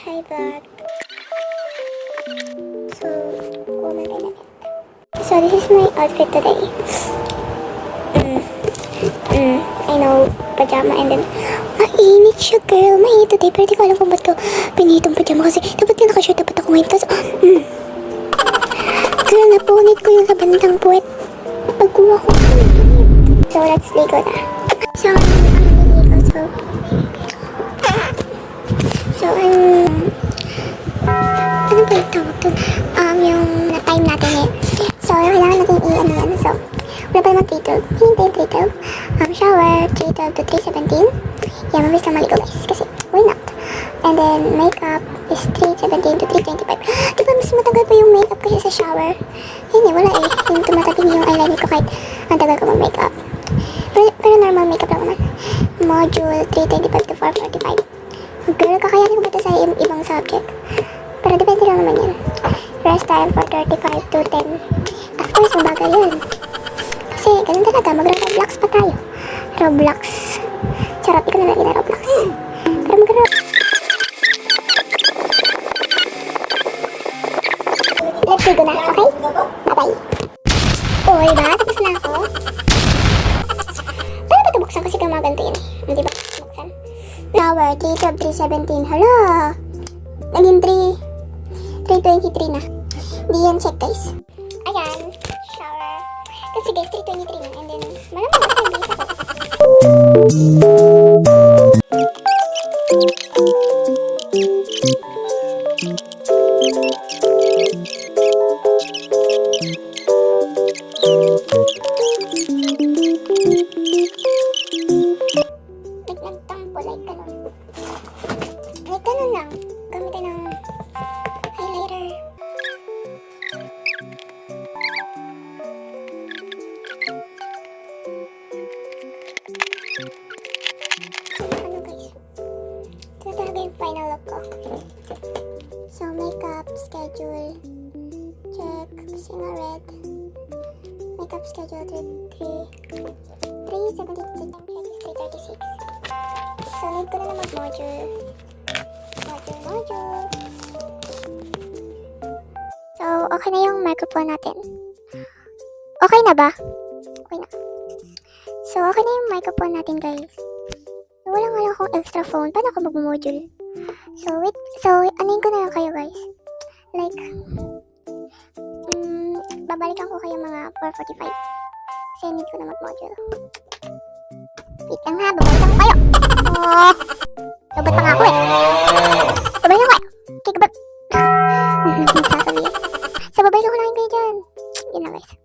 Hi vlog. So, comment in a bit. So this is my outfit today. I know, pajama and then, mainit siya girl, mainit today. Pero di ko alam kung ba't ko pinitong pajama kasi dapat ka nakashirt, dapat ako ngayon. Tapos, girl, napunit ko yung labandang puwet. Pagkuha ko, so let's ligo na. So, I'm maliligo. So, ano ba yung tawag doon? Yung na-time natin eh. So, kailangan natin i-ano yan. So, wala pa naman 3:12. Hindi 3:12. Shower, 3:12 to 3:17. Yeah, mabilis lang maligo guys. Kasi, why not? And then, makeup is 3:17 to 3:25. Diba, mas matagal pa yung makeup kasi sa shower. Hindi, wala eh. Yung tumatapin yung eyeliner ko kahit ang tagal ko mag-makeup. Pero normal makeup lang naman. Module 3:25 to 4:45. Girl, kakayanin ko ba ito sa ibang subject? Pero depende lang naman yan. Rest time for 35 to 10. Of course, mabagal yun. Kasi, ganun talaga, mag-Roblox pa tayo. Roblox. Charot, di ko na lagi na Roblox. Pero let's go na, okay? Bye-bye. Oh, diba? Tapos na ako. Paano ba ito buksan? Kasi gumaganto yun eh. Di ba? Buksan. Shower, 3:17. Hala! Naging 3:23 na. Di yan check guys. Ayan, shower. Kasi guys, 3:23 na. And then, malamang kasi hindi ako. Nagtampo, like ganun. Like ganun lang. Gamitin ng highlighter. Ano guys? Ito talaga yung final look ko. So, makeup schedule. Check. Kasi nga red. Makeup schedule 3:17 to 3:36. So, need ko na lang mag-module. Module. So, okay na yung microphone natin. Okay na ba? Okay na. So, okay na yung microphone natin, guys. So, wala nga lang akong extra phone. Paano ako mag-module? So, wait. So, anuin ko na lang kayo, guys. Like, babalikan ko kayo mga 4:45. Kasi need ko na mag-module. Wait lang ha, babalikan ko kayo. Oh, lobot pa nga ako eh. Babalikan ko kayo. Okay, kabab. Nagsasabihin. So, babalikan ko lang kayo dyan. Yun na guys.